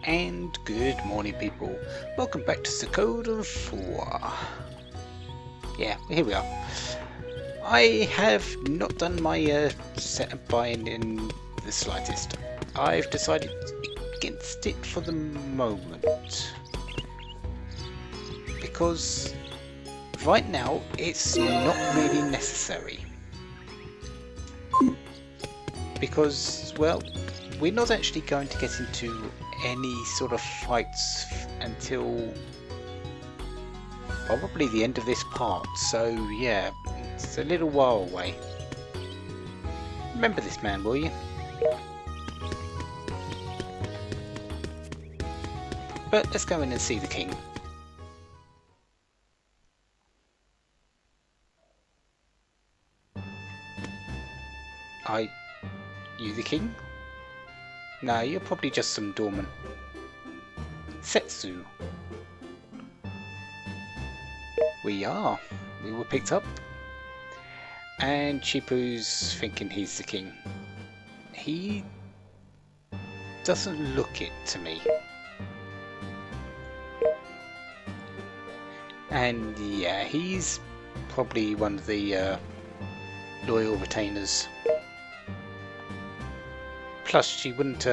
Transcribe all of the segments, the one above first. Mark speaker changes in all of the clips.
Speaker 1: And good morning, people. Welcome back to Suikoden 4. Yeah, here we are. I have not done my setup buying in the slightest. I've decided against it for the moment. Because right now it's not really necessary. Because, well, we're not actually going to get into any sort of fights until probably the end of this part, so yeah, it's a little while away. Remember this man, will you? But let's go in and see the king. You the king? No, you're probably just some doorman. Setsu. We were picked up. And Chipu's thinking he's the king. He doesn't look it to me. And yeah, he's probably one of the loyal retainers. Plus, he wouldn't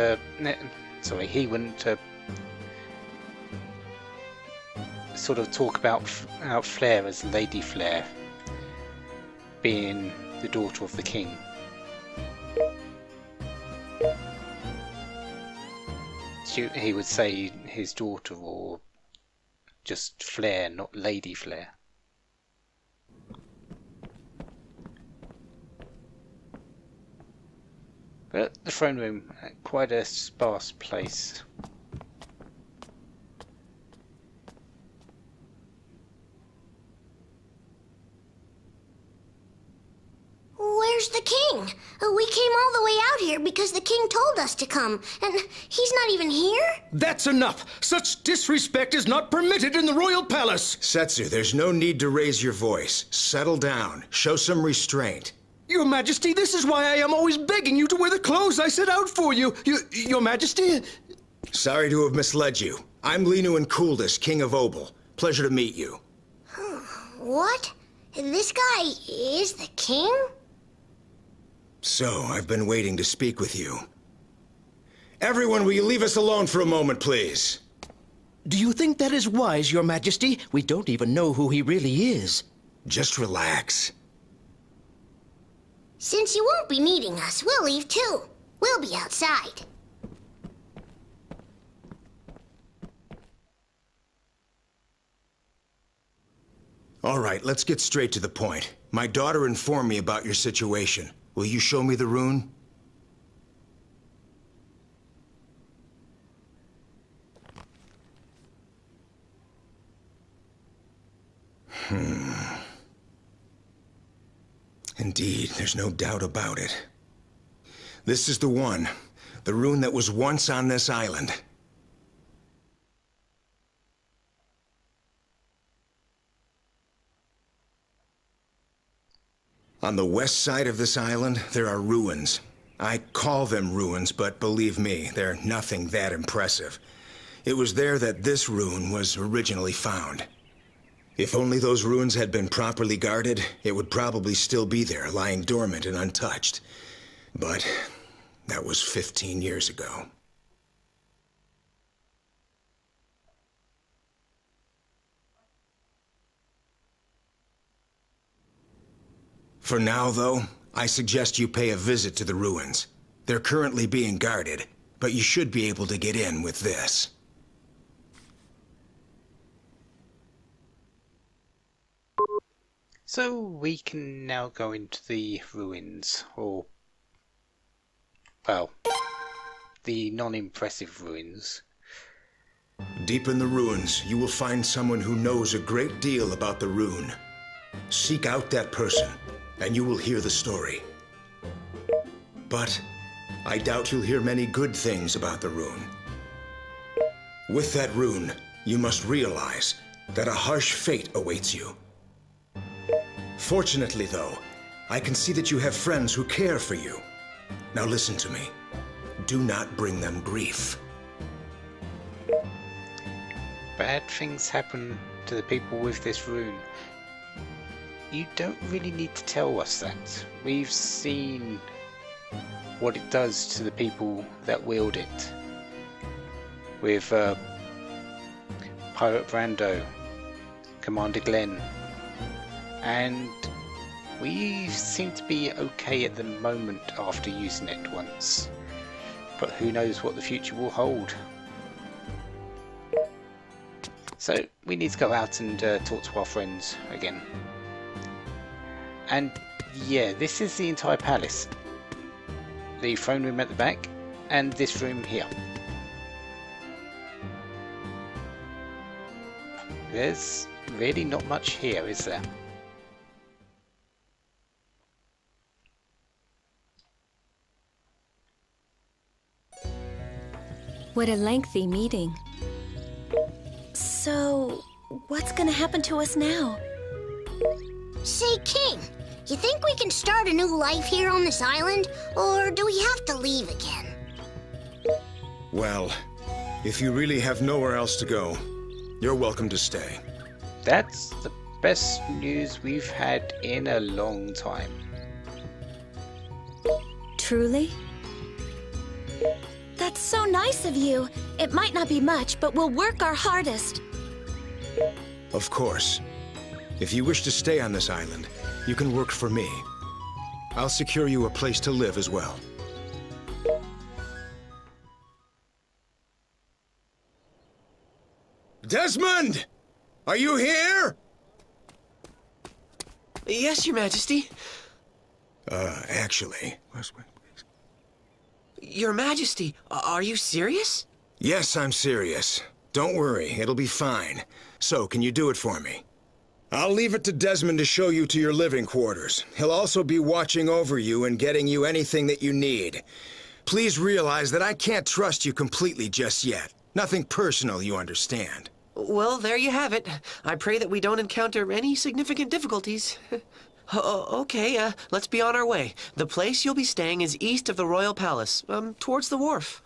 Speaker 1: sort of talk about Flare as Lady Flare, being the daughter of the king. He would say his daughter, or just Flare, not Lady Flare. But the throne room, quite a sparse place.
Speaker 2: Where's the king? We came all the way out here because the king told us to come, and he's not even here?
Speaker 3: That's enough! Such disrespect is not permitted in the royal palace!
Speaker 4: Setsu, there's no need to raise your voice. Settle down. Show some restraint.
Speaker 3: Your Majesty, this is why I am always begging you to wear the clothes I set out for you. Your Majesty...
Speaker 4: Sorry to have misled you. I'm Linu and Kuldus, King of Obel. Pleasure to meet you.
Speaker 2: What? This guy is the king?
Speaker 4: So, I've been waiting to speak with you. Everyone, will you leave us alone for a moment, please?
Speaker 3: Do you think that is wise, Your Majesty? We don't even know who he really is.
Speaker 4: Just relax.
Speaker 2: Since you won't be needing us, we'll leave too. We'll be outside.
Speaker 4: All right, let's get straight to the point. My daughter informed me about your situation. Will you show me the rune? Indeed, there's no doubt about it. This is the one. The rune that was once on this island. On the west side of this island, there are ruins. I call them ruins, but believe me, they're nothing that impressive. It was there that this rune was originally found. If only those ruins had been properly guarded, it would probably still be there, lying dormant and untouched. But that was 15 years ago. For now, though, I suggest you pay a visit to the ruins. They're currently being guarded, but you should be able to get in with this.
Speaker 1: So we can now go into the ruins, or, well, the non-impressive ruins.
Speaker 4: Deep in the ruins, you will find someone who knows a great deal about the rune. Seek out that person, and you will hear the story. But I doubt you'll hear many good things about the rune. With that rune, you must realize that a harsh fate awaits you. Fortunately, though, I can see that you have friends who care for you. Now listen to me. Do not bring them grief.
Speaker 1: bad things happen to the people with this rune, you don't really need to tell us that. We've seen what it does to the people that wield it. With Pirate Brando, Commander Glenn, and we seem to be okay at the moment after using it once. But who knows what the future will hold. So we need to go out and talk to our friends again. And yeah, this is the entire palace. The throne room at the back, and this room here. There's really not much here, is there?
Speaker 5: What a lengthy meeting. So, what's gonna happen to us now?
Speaker 2: Say, King, you think we can start a new life here on this island, or do we have to leave again?
Speaker 4: Well, if you really have nowhere else to go, you're welcome to stay.
Speaker 1: That's the best news we've had in a long time.
Speaker 5: Truly? That's so nice of you. It might not be much, but we'll work our hardest.
Speaker 4: Of course. If you wish to stay on this island, you can work for me. I'll secure you a place to live as well. Desmond! Are you here?
Speaker 6: Yes, Your Majesty.
Speaker 4: Actually...
Speaker 6: Your Majesty, are you serious?
Speaker 4: Yes, I'm serious. Don't worry, it'll be fine. So, can you do it for me? I'll leave it to Desmond to show you to your living quarters. He'll also be watching over you and getting you anything that you need. Please realize that I can't trust you completely just yet. Nothing personal, you understand.
Speaker 6: Well, there you have it. I pray that we don't encounter any significant difficulties. Okay, let's be on our way. The place you'll be staying is east of the Royal Palace, towards the wharf.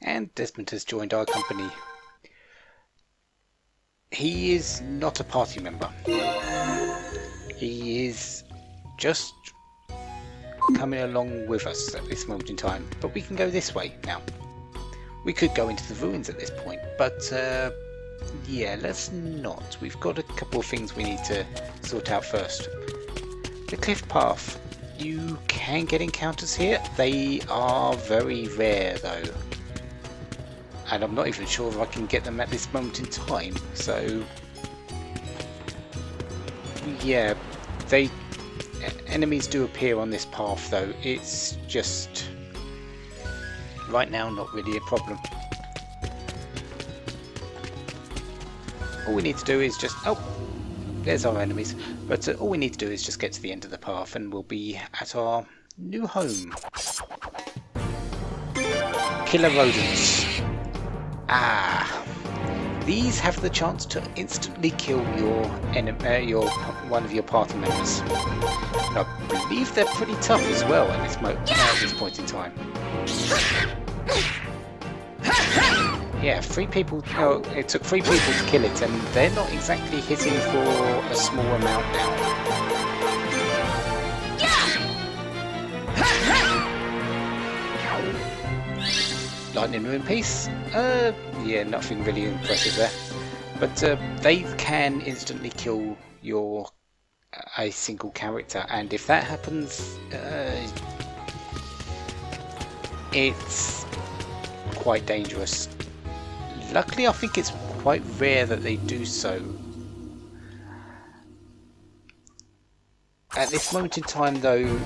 Speaker 1: And Desmond has joined our company. He is not a party member. He is just coming along with us at this moment in time. But we can go this way now. We could go into the ruins at this point, but yeah, let's not. We've got a couple of things we need to sort out first. The cliff path. You can get encounters here. They are very rare though. And I'm not even sure if I can get them at this moment in time. So yeah, enemies do appear on this path though. It's just right now not really a problem. All we need to do is just... oh, there's our enemies. But all we need to do is just get to the end of the path and we'll be at our new home. Killer rodents. Ah, these have the chance to instantly kill your one of your party members. And I believe they're pretty tough as well at this point in time. Yeah, 3 people. Oh, it took 3 people to kill it, and they're not exactly hitting for a small amount now. Lightning Ruin Piece? Yeah, nothing really impressive there. But they can instantly kill a single character, and if that happens, it's quite dangerous. Luckily, I think it's quite rare that they do so. At this moment in time, though,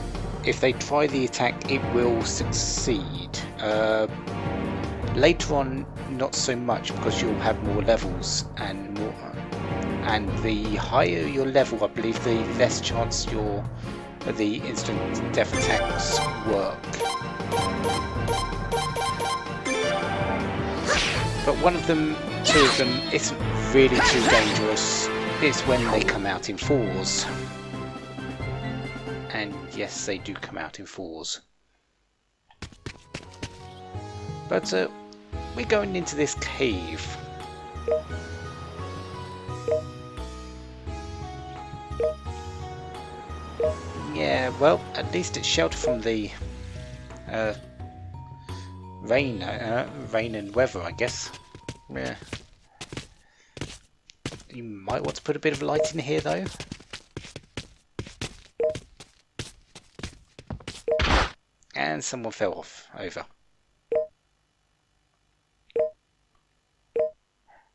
Speaker 1: if they try the attack, it will succeed. Later on, not so much, because you'll have more levels and the higher your level, I believe, the less chance the instant death attacks work. But two of them isn't really too dangerous. It's when they come out in 4s. And yes, they do come out in 4s. But we're going into this cave. Yeah, well, at least it's sheltered from the rain and weather, I guess. Yeah. You might want to put a bit of light in here, though. And someone fell off over.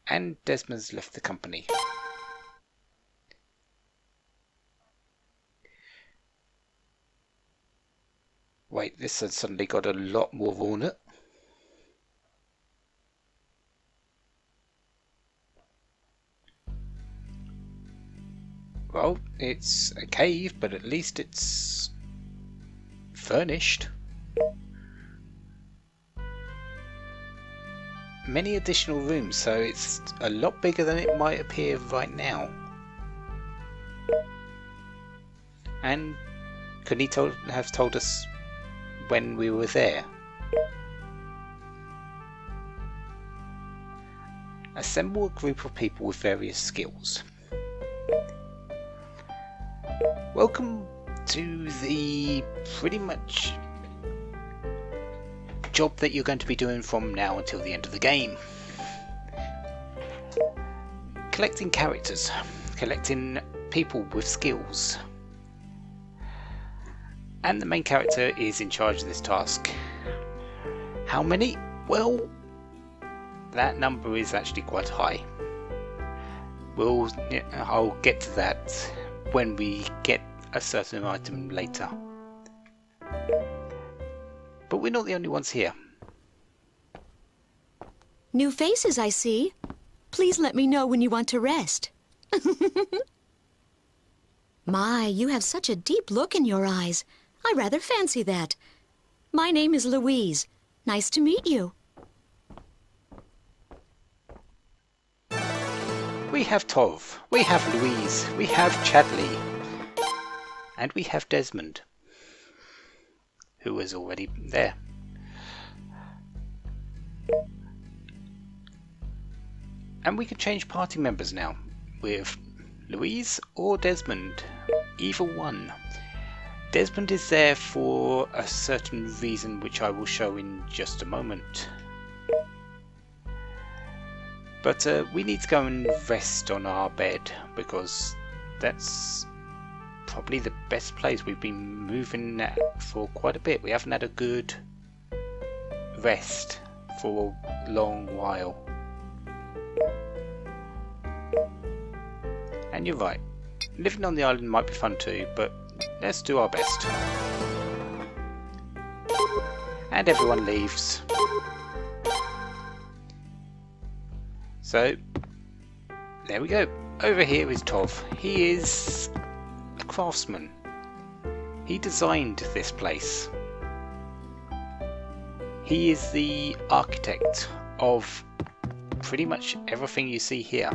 Speaker 1: And Desmond's left the company. Wait, this has suddenly got a lot more on it. Well, it's a cave, but at least it's furnished. Many additional rooms, so it's a lot bigger than it might appear right now. And could he have told us when we were there? Assemble a group of people with various skills. Welcome to the pretty much job that you're going to be doing from now until the end of the game. Collecting characters, collecting people with skills. And the main character is in charge of this task. How many? Well, that number is actually quite high. I'll get to that when we get a certain item later. But we're not the only ones here.
Speaker 5: New faces, I see. Please let me know when you want to rest. My, you have such a deep look in your eyes. I rather fancy that. My name is Louise. Nice to meet you.
Speaker 1: We have Tov, we have Louise, we have Chadley, and we have Desmond, who is already there. And we can change party members now, with Louise or Desmond, either one. Desmond is there for a certain reason which I will show in just a moment. But we need to go and rest on our bed, because that's probably the best place. We've been moving for quite a bit. We haven't had a good rest for a long while. And you're right, living on the island might be fun too, but let's do our best. And everyone leaves. So, there we go. Over here is Tov. He is a craftsman. He designed this place. He is the architect of pretty much everything you see here.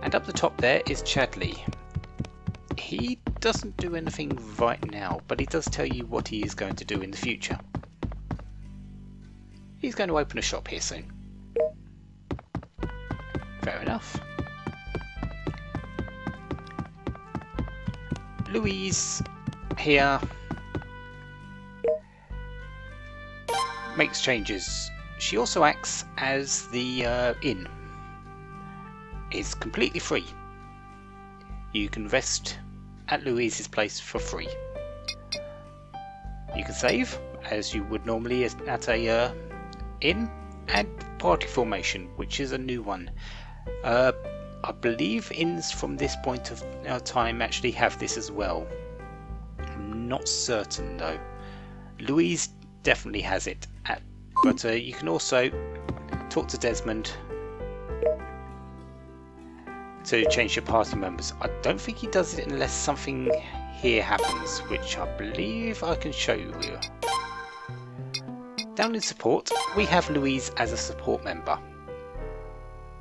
Speaker 1: And up the top there is Chadley. He doesn't do anything right now, but he does tell you what he is going to do in the future. He's going to open a shop here soon. Fair enough. Louise here makes changes. She also acts as the inn. It's completely free. You can rest at Louise's place for free. You can save as you would normally at a inn, and party formation, which is a new one. I believe inns from this point of time actually have this as well. I'm not certain though. Louise definitely has it, but you can also talk to Desmond to change your party members. I don't think he does it unless something here happens, which I believe I can show you here. Down in support, we have Louise as a support member.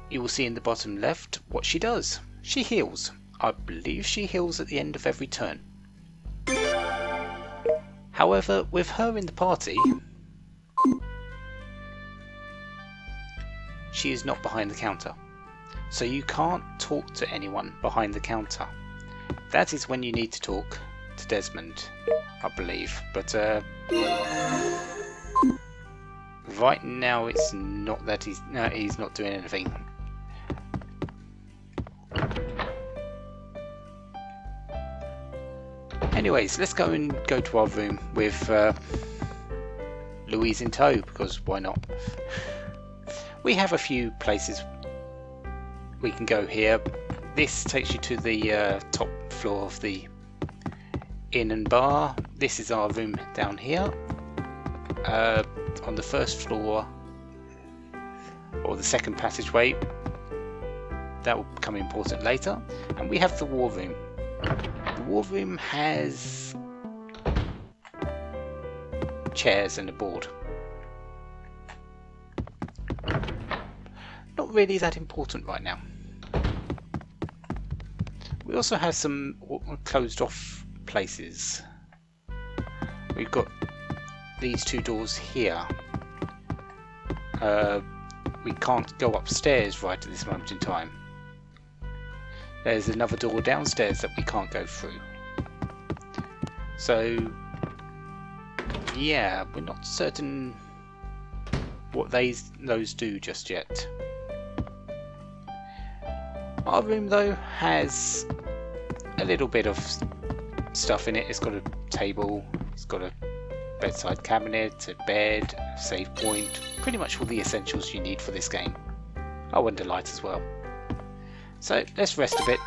Speaker 1: You will see in the bottom left what she does. She heals. I believe she heals at the end of every turn. However, with her in the party, she is not behind the counter. So you can't talk to anyone behind the counter. That is when you need to talk to Desmond, I believe. But right now it's not that he's not doing anything. Anyways, let's go to our room with Louise in tow, because why not? We have a few places we can go here. This takes you to the top floor of the inn and bar. This is our room down here. On the first floor, or the second passageway, that will become important later. And we have the war room. The war room has chairs and a board. Not really that important right now. We also have some closed off places. We've got these two doors here. We can't go upstairs right at this moment in time. There's another door downstairs that we can't go through. So yeah, we're not certain what those do just yet. Our room though has a little bit of stuff in it. It's got a table, it's got a bedside cabinet, a bed, a save point, pretty much all the essentials you need for this game. Oh, and a light as well. So let's rest a bit.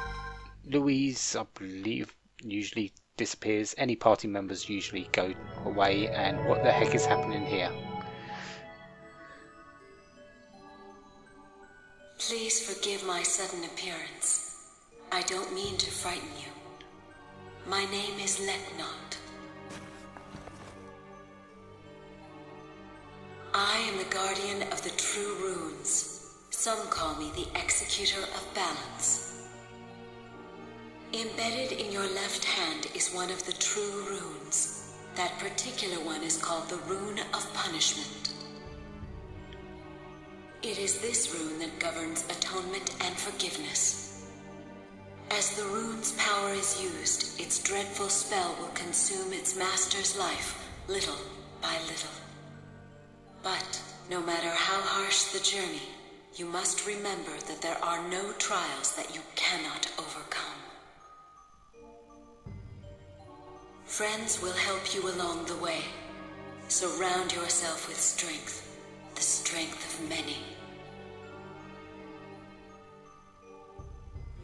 Speaker 1: Louise, I believe, usually disappears. Any party members usually go away, and what the heck is happening here?
Speaker 7: Please forgive my sudden appearance. I don't mean to frighten you. My name is Letnot. I am the guardian of the true runes. Some call me the executor of balance. Embedded in your left hand is one of the true runes. That particular one is called the Rune of Punishment. It is this rune that governs atonement and forgiveness. As the rune's power is used, its dreadful spell will consume its master's life, little by little. But no matter how harsh the journey, you must remember that there are no trials that you cannot overcome. Friends will help you along the way. Surround yourself with strength, the strength of many.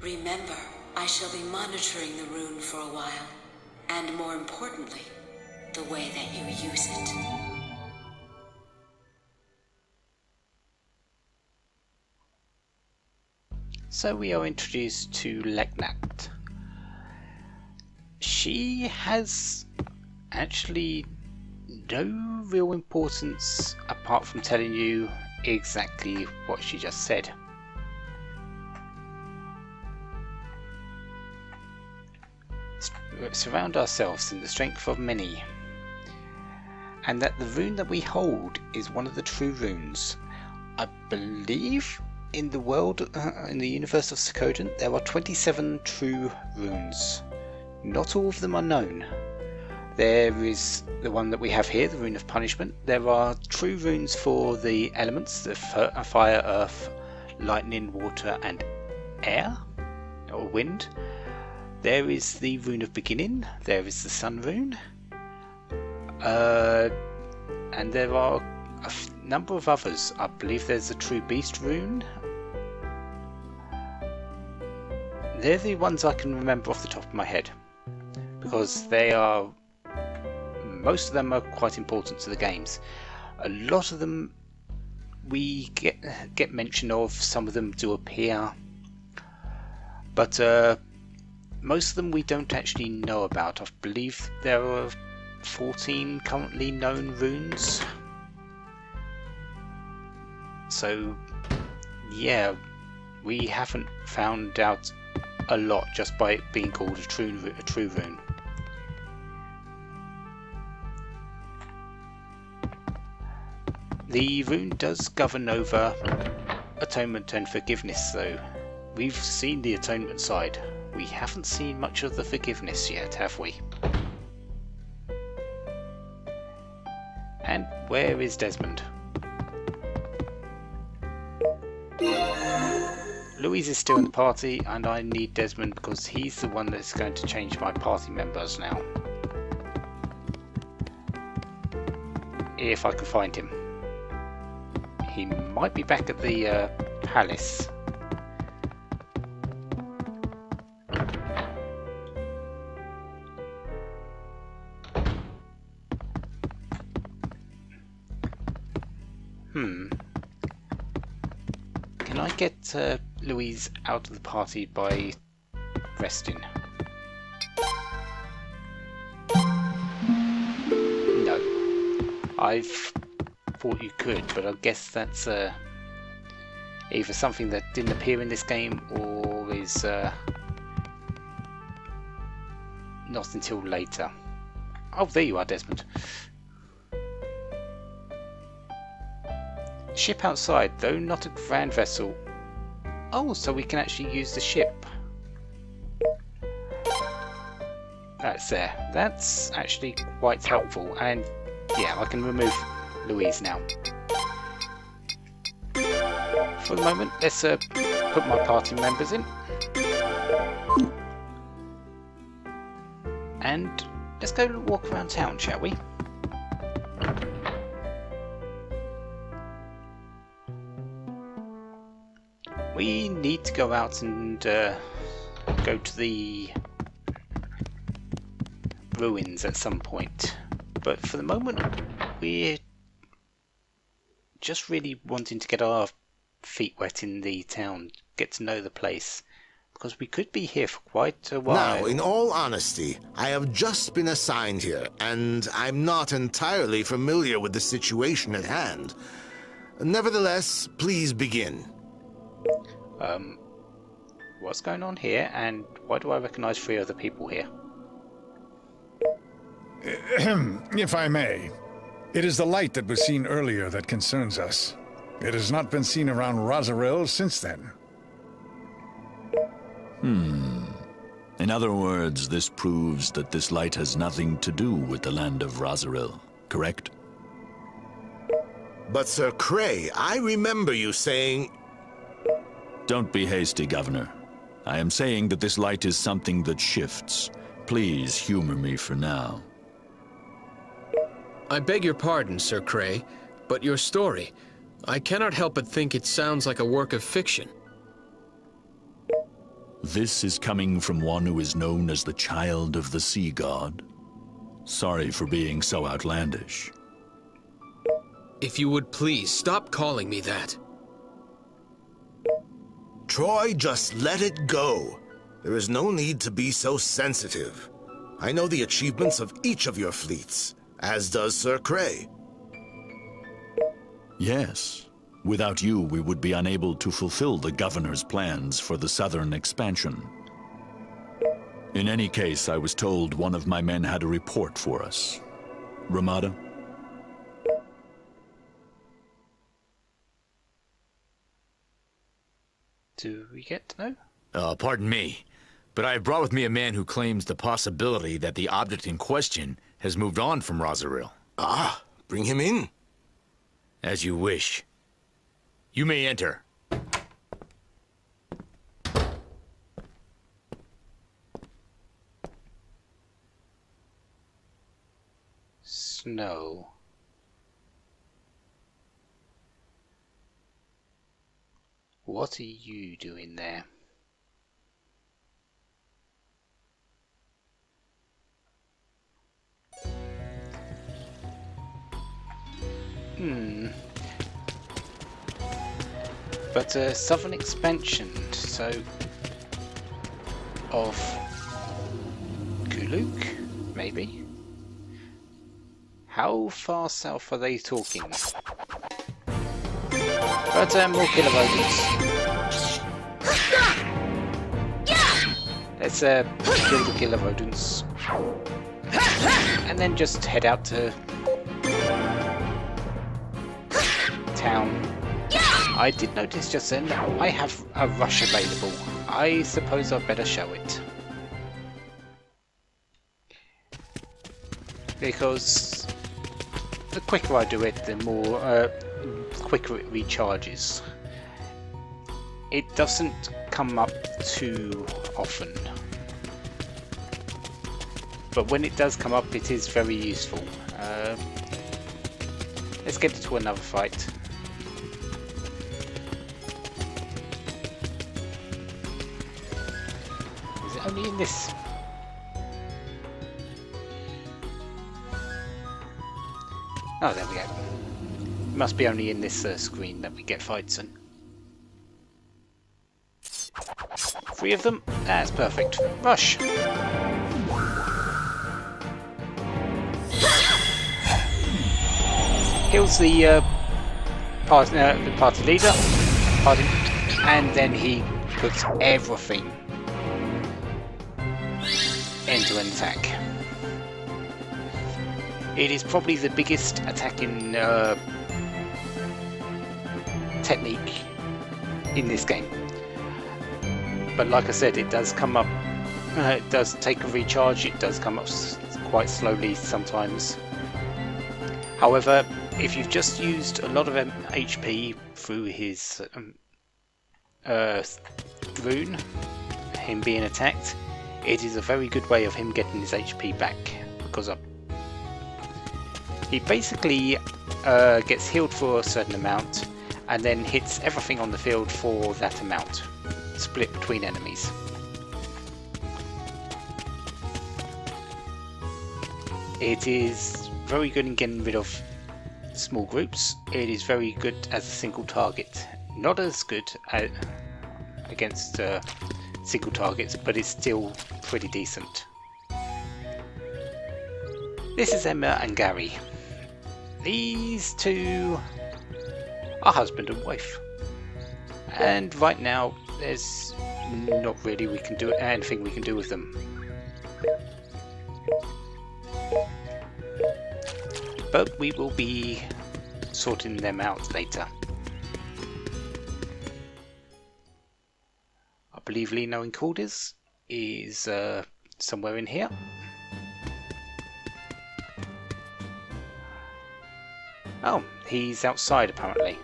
Speaker 7: Remember, I shall be monitoring the rune for a while, and more importantly, the way that you use it.
Speaker 1: So we are introduced to Leknat. She has actually no real importance apart from telling you exactly what she just said. Surround ourselves in the strength of many, and that the rune that we hold is one of the true runes. I believe in the world, in the universe of Suikoden, there are 27 true runes. Not all of them are known. There is the one that we have here, the Rune of Punishment. There are true runes for the elements, the fire, earth, lightning, water and air, or wind. There is the Rune of Beginning, there is the Sun Rune, and there are a number of others. I believe there's a True Beast Rune. They're the ones I can remember off the top of my head, because most of them are quite important to the games. A lot of them we get mention of, some of them do appear, but most of them we don't actually know about. I believe there are 14 currently known runes. So yeah, we haven't found out a lot just by it being called a true rune. The rune does govern over atonement and forgiveness, though. We've seen the atonement side. We haven't seen much of the forgiveness yet, have we? And where is Desmond? Louise is still in the party, and I need Desmond because he's the one that's going to change my party members now. If I can find him. He might be back at the palace. Can I get Louise out of the party by resting? No. I've thought you could, but I guess that's either something that didn't appear in this game or is not until later. Oh, there you are, Desmond. Ship outside, though not a grand vessel. Oh, so we can actually use the ship. That's there. That's actually quite helpful. And yeah, I can remove Louise now. For the moment, let's put my party members in. And let's go walk around town, shall we? We need to go out and go to the ruins at some point. But for the moment, we're just really wanting to get our feet wet in the town, get to know the place. Because we could be here for quite a while.
Speaker 8: Now, in all honesty, I have just been assigned here, and I'm not entirely familiar with the situation at hand. Nevertheless, please begin.
Speaker 1: What's going on here, and why do I recognize 3 other people here?
Speaker 9: If I may, it is the light that was seen earlier that concerns us. It has not been seen around Rosaril since then.
Speaker 10: In other words, this proves that this light has nothing to do with the land of Rosaril, correct?
Speaker 8: But Sir Cray, I remember you saying...
Speaker 10: Don't be hasty, Governor. I am saying that this light is something that shifts. Please humor me for now.
Speaker 11: I beg your pardon, Sir Cray, but your story, I cannot help but think it sounds like a work of fiction.
Speaker 10: This is coming from one who is known as the Child of the Sea God. Sorry for being so outlandish.
Speaker 11: If you would please stop calling me that.
Speaker 8: Troy, just let it go. There is no need to be so sensitive. I know the achievements of each of your fleets, as does Sir Cray.
Speaker 10: Yes. Without you, we would be unable to fulfill the Governor's plans for the southern expansion. In any case, I was told one of my men had a report for us. Ramada?
Speaker 1: Do we get to know?
Speaker 12: Pardon me, but I have brought with me a man who claims the possibility that the object in question has moved on from Rosaril.
Speaker 8: Ah, bring him in.
Speaker 12: As you wish. You may enter.
Speaker 1: Snow. What are you doing there? But southern expansion, so of Kuluk, maybe? How far south are they talking? But more killer rodents. Let's kill the killer rodents. And then just head out to town. I did notice just then that I have a rush available. I suppose I'd better show it. Because the quicker I do it, the more quicker it recharges. It doesn't come up too often, but when it does come up, it is very useful. Let's get into another fight. Is it only in this? Oh, there we go. It must be only in this screen that we get fights in. 3 of them? That's perfect. Rush! Heals the party leader, and then he puts everything into an attack. It is probably the biggest attacking technique in this game. But like I said, it does come up, it does take a recharge, it does come up quite slowly sometimes. However, if you've just used a lot of HP through his rune, him being attacked, it is a very good way of him getting his HP back, because he basically gets healed for a certain amount and then hits everything on the field for that amount, split between enemies. It is very good in getting rid of small groups. It is very good as a single target. Not as good against single targets, but it's still pretty decent. This is Emma and Gary. These two are husband and wife. And right now, there's not really anything we can do with them. But we will be sorting them out later. I believe Lino and Calders is somewhere in here. Oh, he's outside apparently.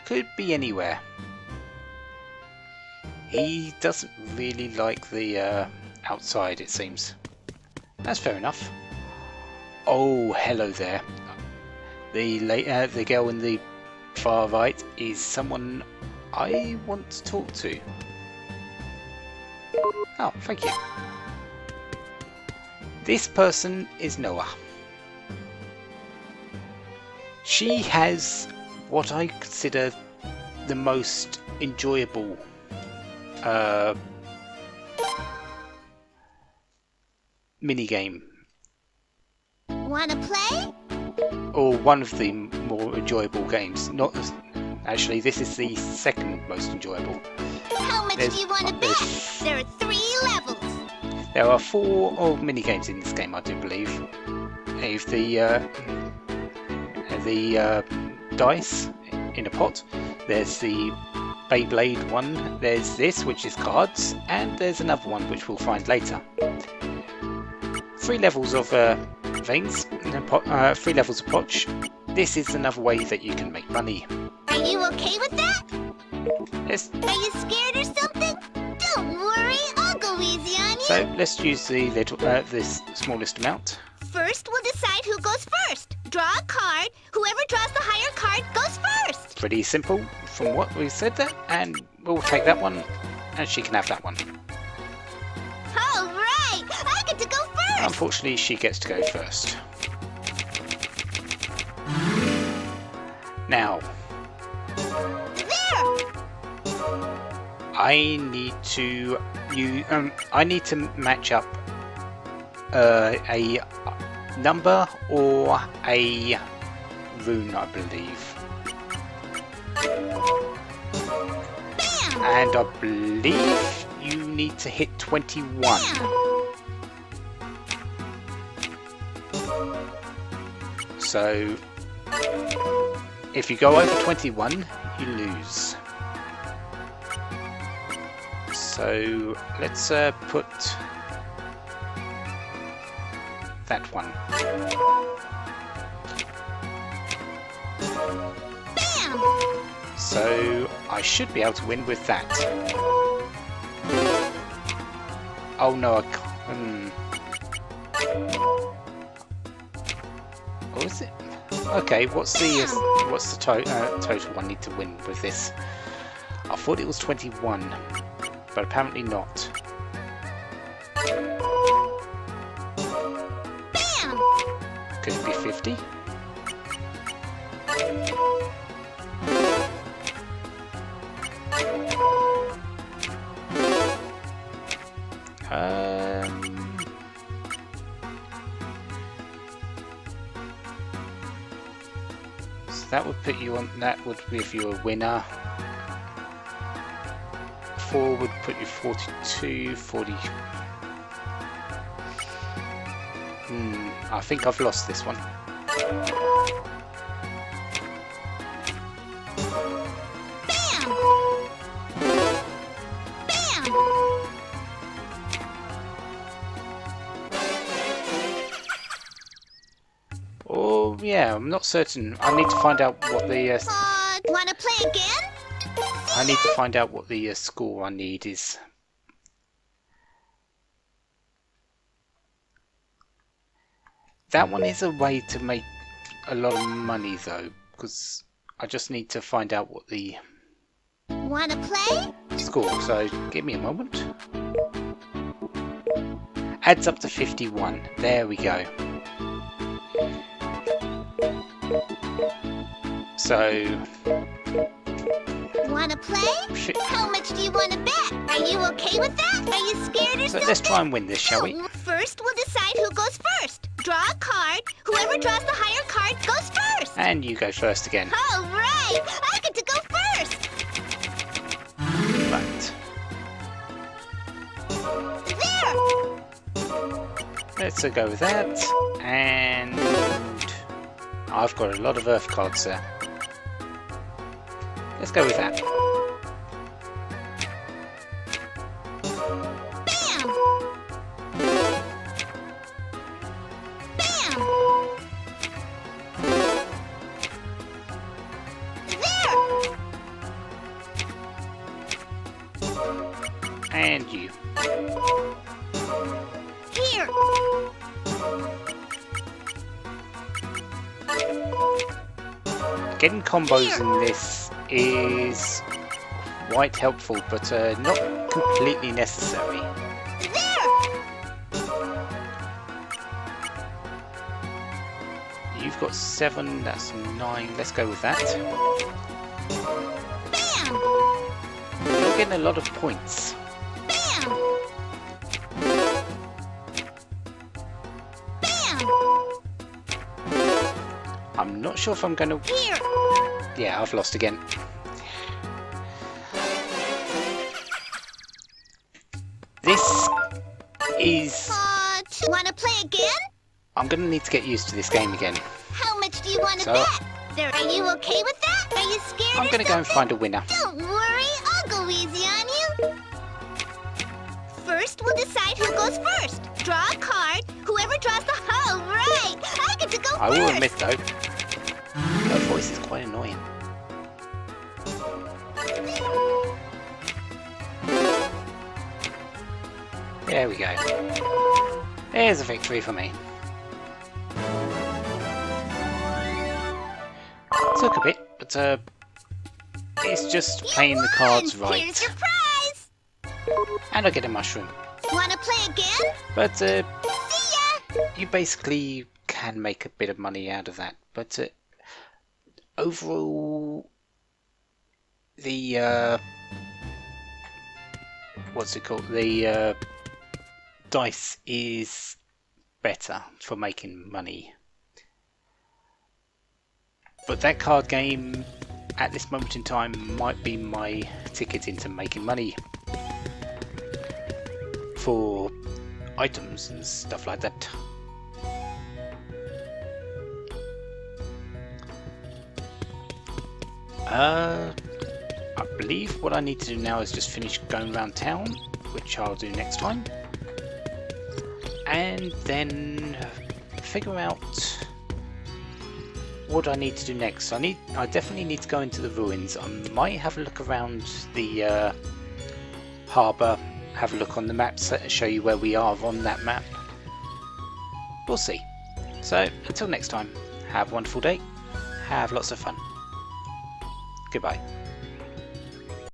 Speaker 1: Could be anywhere. He doesn't really like the outside, it seems. That's fair enough. Oh, hello there. The girl in the far right is someone I want to talk to. Oh, thank you. This person is Noah. She has what I consider the most enjoyable minigame.
Speaker 2: Wanna play?
Speaker 1: Or one of the more enjoyable games. Not actually, this is the second most enjoyable.
Speaker 2: How much do you want to bet? There are 3 levels.
Speaker 1: There are 4 minigames in this game, I do believe. If the dice in a pot, there's the Beyblade one, there's this, which is cards, and there's another one which we'll find later. 3 levels of things, 3 levels of potch. This is another way that you can make money.
Speaker 2: Are you okay with that?
Speaker 1: Yes.
Speaker 2: Are you scared or something? Don't worry, I'll go easy on you.
Speaker 1: So let's use the this smallest amount.
Speaker 2: First, we'll decide who goes first. Draw a card. Whoever draws the higher card goes first.
Speaker 1: Pretty simple from what we said there, and we'll take that one, and she can have that one.
Speaker 2: All right, I get to go first.
Speaker 1: Unfortunately, she gets to go first. Now,
Speaker 2: there.
Speaker 1: I need to match up a number or a rune, I believe.
Speaker 2: Bam.
Speaker 1: And I believe you need to hit 21.
Speaker 2: Bam.
Speaker 1: So if you go over 21, you lose. So let's put that one.
Speaker 2: Bam!
Speaker 1: So I should be able to win with that. Oh no, I can't. What was it? Okay, what's the total I need to win with this? I thought it was 21, but apparently not.
Speaker 2: Bam!
Speaker 1: Could it be 50? So that would put you on. That would be if you're a winner. 4 would put you 42, 40. I think I've lost this one.
Speaker 2: Bam! Bam!
Speaker 1: Oh yeah, I'm not certain. I need to find out what the.
Speaker 2: Wanna play again?
Speaker 1: I need to find out what the score I need is. That one is a way to make a lot of money though, because I just need to find out what the
Speaker 2: Wanna play?
Speaker 1: score. So give me a moment. Adds up to 51. There we go. So.
Speaker 2: Wanna play? How much do you wanna bet? Are you okay with that? Are you scared or
Speaker 1: So
Speaker 2: something?
Speaker 1: let's try and win this, shall we?
Speaker 2: First, we'll decide who goes first. Draw a card. Whoever draws the higher card goes first.
Speaker 1: And you go first again.
Speaker 2: All right, I get to go first.
Speaker 1: Right.
Speaker 2: There.
Speaker 1: Let's go with that. And I've got a lot of Earth cards there. Let's go with that.
Speaker 2: Bam. Bam. There.
Speaker 1: And you.
Speaker 2: Here.
Speaker 1: Getting combos in this is quite helpful, but not completely necessary. You've got 7, that's 9. Let's go with that.
Speaker 2: Bam.
Speaker 1: You're getting a lot of points.
Speaker 2: Bam. Bam.
Speaker 1: I'm not sure if I'm going to...
Speaker 2: Here.
Speaker 1: Yeah, I've lost again. This is...
Speaker 2: Wanna play again?
Speaker 1: I'm going to need to get used to this game again.
Speaker 2: How much do you want to
Speaker 1: So-
Speaker 2: bet? There, are you okay with that? Are you scared
Speaker 1: I'm
Speaker 2: or
Speaker 1: going to go and
Speaker 2: something?
Speaker 1: find a winner.
Speaker 2: Don't worry, I'll go easy on you. First, we'll decide who goes first. Draw a card. Whoever draws the... All right, I get to go
Speaker 1: I
Speaker 2: first.
Speaker 1: will admit though, her voice is quite annoying. There we go. There's a victory for me. Took a bit, but it's just playing the cards
Speaker 2: Here's
Speaker 1: right.
Speaker 2: your prize.
Speaker 1: And I get a mushroom.
Speaker 2: Wanna play again?
Speaker 1: But
Speaker 2: See ya.
Speaker 1: you basically can make a bit of money out of that. But overall, the what's it called? The dice is better for making money. But that card game, at this moment in time, might be my ticket into making money for items and stuff like that. I believe what I need to do now is just finish going around town, which I'll do next time. And then figure out what I need to do next. I definitely need to go into the ruins. I might have a look around the harbour, have a look on the map, show you where we are on that map. We'll see. So, until next time, have a wonderful day, have lots of fun. Goodbye.